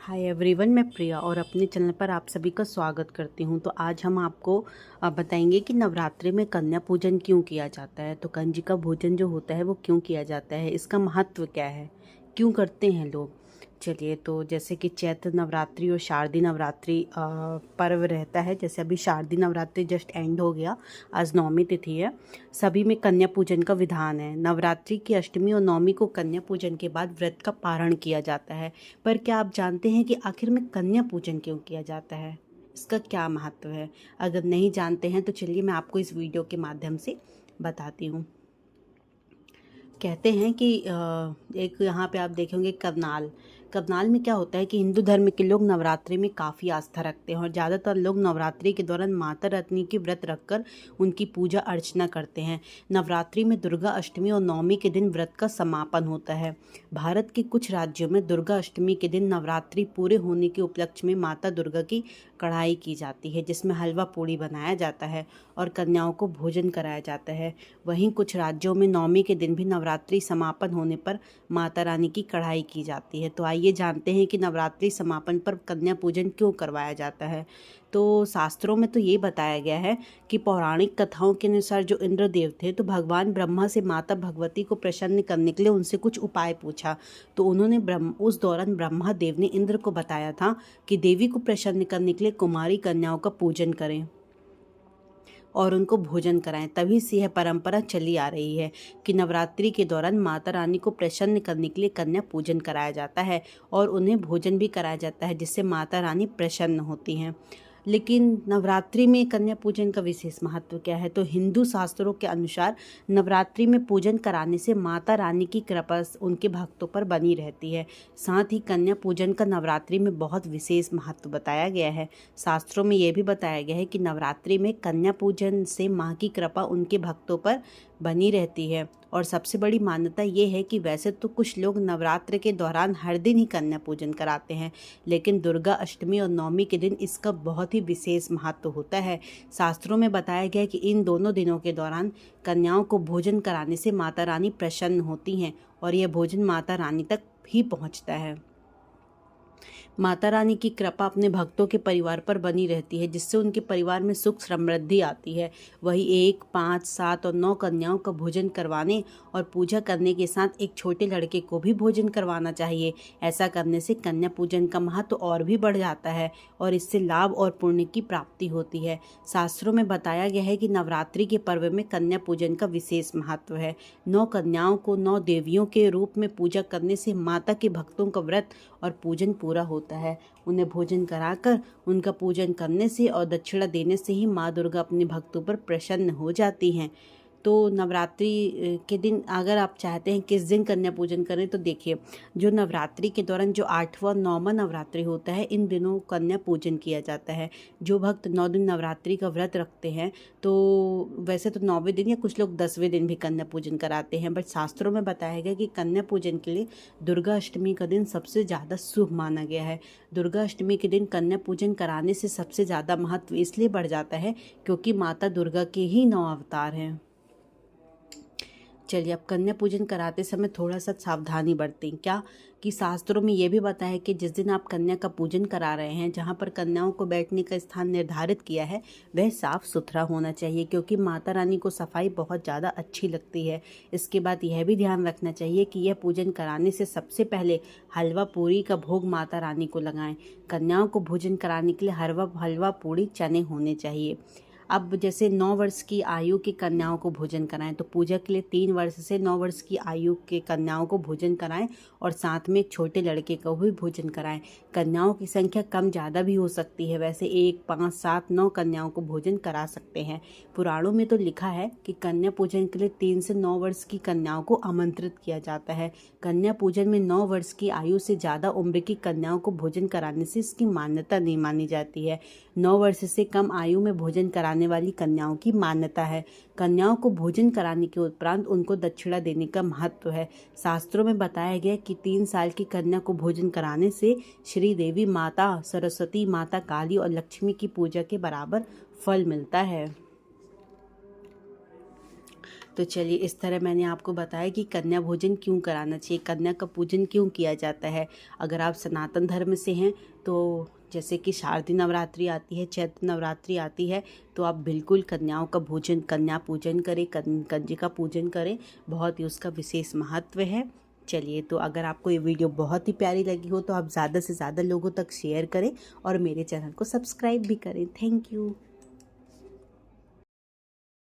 Hi everyone, मैं प्रिया और अपने चैनल पर आप सभी का स्वागत करती हूं। तो आज हम आपको बताएंगे कि नवरात्रि में कन्या पूजन क्यों किया जाता है। तो कंजिका भोजन जो होता है वो क्यों किया जाता है, इसका महत्व क्या है, क्यों करते हैं लोग। चलिए, तो जैसे कि चैत्र नवरात्रि और शारदीय नवरात्रि पर्व रहता है। जैसे अभी शारदीय नवरात्रि जस्ट एंड हो गया, आज नवमी तिथि है। सभी में कन्या पूजन का विधान है। नवरात्रि की अष्टमी और नवमी को कन्या पूजन के बाद व्रत का पारण किया जाता है। पर क्या आप जानते हैं कि आखिर में कन्या पूजन क्यों किया जाता है, इसका क्या महत्व है? अगर नहीं जानते हैं तो चलिए मैं आपको इस वीडियो के माध्यम से बताती हूँ। कहते हैं कि एक यहाँ पे आप देखेंगे करनाल। करनाल में क्या होता है कि हिंदू धर्म के लोग नवरात्रि में काफ़ी आस्था रखते हैं और ज़्यादातर लोग नवरात्रि के दौरान माता रानी की व्रत रखकर उनकी पूजा अर्चना करते हैं। नवरात्रि में दुर्गा अष्टमी और नवमी के दिन व्रत का समापन होता है। भारत के कुछ राज्यों में दुर्गा अष्टमी के दिन नवरात्रि पूरे होने के उपलक्ष्य में माता दुर्गा की कढ़ाई की जाती है, जिसमें हलवा पूड़ी बनाया जाता है और कन्याओं को भोजन कराया जाता है। वहीं कुछ राज्यों में नवमी के दिन भी नवरात्रि समापन होने पर माता रानी की कढ़ाई की जाती है। तो आइए जानते हैं कि नवरात्रि समापन पर कन्या पूजन क्यों करवाया जाता है। तो शास्त्रों में तो ये बताया गया है कि पौराणिक कथाओं के अनुसार जो इंद्रदेव थे तो भगवान ब्रह्मा से माता भगवती को प्रसन्न करने के लिए उनसे कुछ उपाय पूछा। तो उन्होंने उस दौरान ब्रह्मा देव ने इंद्र को बताया था कि देवी को प्रसन्न करने के लिए कुमारी कन्याओं का पूजन करें और उनको भोजन कराएं। तभी से यह परंपरा चली आ रही है कि नवरात्रि के दौरान माता रानी को प्रसन्न करने के लिए कन्या पूजन कराया जाता है और उन्हें भोजन भी कराया जाता है, जिससे माता रानी प्रसन्न होती हैं। लेकिन नवरात्रि में कन्या पूजन का विशेष महत्व क्या है? तो हिंदू शास्त्रों के अनुसार नवरात्रि में पूजन कराने से माता रानी की कृपा उनके भक्तों पर बनी रहती है। साथ ही कन्या पूजन का नवरात्रि में बहुत विशेष महत्व बताया गया है। शास्त्रों में यह भी बताया गया है कि नवरात्रि में कन्या पूजन से माँ की कृपा उनके भक्तों पर बनी रहती है। और सबसे बड़ी मान्यता ये है कि वैसे तो कुछ लोग नवरात्र के दौरान हर दिन ही कन्या पूजन कराते हैं, लेकिन दुर्गा अष्टमी और नवमी के दिन इसका बहुत ही विशेष महत्व होता है। शास्त्रों में बताया गया है कि इन दोनों दिनों के दौरान कन्याओं को भोजन कराने से माता रानी प्रसन्न होती हैं और यह भोजन माता रानी तक भी पहुंचता है। माता रानी की कृपा अपने भक्तों के परिवार पर बनी रहती है, जिससे उनके परिवार में सुख समृद्धि आती है। वही 1, 5, 7 और 9 कन्याओं का भोजन करवाने और पूजा करने के साथ एक छोटे लड़के को भी भोजन करवाना चाहिए। ऐसा करने से कन्या पूजन का महत्व और भी बढ़ जाता है और इससे लाभ और पुण्य की प्राप्ति होती है। शास्त्रों में बताया गया है कि नवरात्रि के पर्व में कन्या पूजन का विशेष महत्व है। 9 कन्याओं को 9 देवियों के रूप में पूजा करने से माता के भक्तों का व्रत और पूजन पूरा होता है। उन्हें भोजन कराकर उनका पूजन करने से और दक्षिणा देने से ही माँ दुर्गा अपने भक्तों पर प्रसन्न हो जाती हैं। तो नवरात्रि के दिन अगर आप चाहते हैं किस दिन कन्या पूजन करें, तो देखिए, जो नवरात्रि के दौरान जो 8वां और 9वां नवरात्रि होता है, इन दिनों कन्या पूजन किया जाता है। जो भक्त 9 दिन नवरात्रि का व्रत रखते हैं तो वैसे तो 9वें दिन या कुछ लोग 10वें दिन भी कन्या पूजन कराते हैं, बट शास्त्रों में बताया गया कि कन्या पूजन के लिए दुर्गा अष्टमी का दिन सबसे ज़्यादा शुभ माना गया है। दुर्गा अष्टमी के दिन कन्या पूजन कराने से सबसे ज़्यादा महत्व इसलिए बढ़ जाता है क्योंकि माता दुर्गा के ही 9 अवतार हैं। चलिए, अब कन्या पूजन कराते समय थोड़ा सा सावधानी बरतें। क्या कि शास्त्रों में ये भी बताया है कि जिस दिन आप कन्या का पूजन करा रहे हैं, जहाँ पर कन्याओं को बैठने का स्थान निर्धारित किया है, वह साफ़ सुथरा होना चाहिए, क्योंकि माता रानी को सफाई बहुत ज़्यादा अच्छी लगती है। इसके बाद यह भी ध्यान रखना चाहिए कि यह पूजन कराने से सबसे पहले हलवा पूरी का भोग माता रानी को लगाएं। कन्याओं को भोजन कराने के लिए हलवा पूरी चने होने चाहिए। अब जैसे 9 वर्ष की आयु की कन्याओं को भोजन कराएं, तो पूजा के लिए 3 वर्ष से 9 वर्ष की आयु के कन्याओं को भोजन कराएं और साथ में एक छोटे लड़के को भी भोजन कराएं। कन्याओं की संख्या कम ज़्यादा भी हो सकती है, वैसे 1, 5, 7, 9 कन्याओं को भोजन करा सकते हैं। पुराणों में तो लिखा है कि कन्या पूजन के लिए 3 से 9 वर्ष की कन्याओं को आमंत्रित किया जाता है। कन्या पूजन में 9 वर्ष की आयु से ज़्यादा उम्र की कन्याओं को भोजन कराने से इसकी मान्यता नहीं मानी जाती है। 9 वर्ष से कम आयु में भोजन कराने वाली कन्याओं की मान्यता है। कन्याओं को भोजन कराने के उपरांत उनको दक्षिणा देने का महत्व है। शास्त्रों में बताया गया कि 3 साल की कन्या को भोजन कराने से श्री देवी माता सरस्वती, माता काली और लक्ष्मी की पूजा के बराबर फल मिलता है। तो चलिए, इस तरह मैंने आपको बताया कि कन्या भोजन क्यों कराना चाहिए, कन्या का पूजन क्यों किया जाता है। अगर आप सनातन धर्म से हैं तो जैसे कि शारदीय नवरात्रि आती है, चैत्र नवरात्रि आती है, तो आप बिल्कुल कन्याओं का भोजन, कन्या पूजन करें, कंजिका पूजन करें। बहुत ही उसका विशेष महत्व है। चलिए, तो अगर आपको ये वीडियो बहुत ही प्यारी लगी हो तो आप ज़्यादा से ज़्यादा लोगों तक शेयर करें और मेरे चैनल को सब्सक्राइब भी करें। Thank you.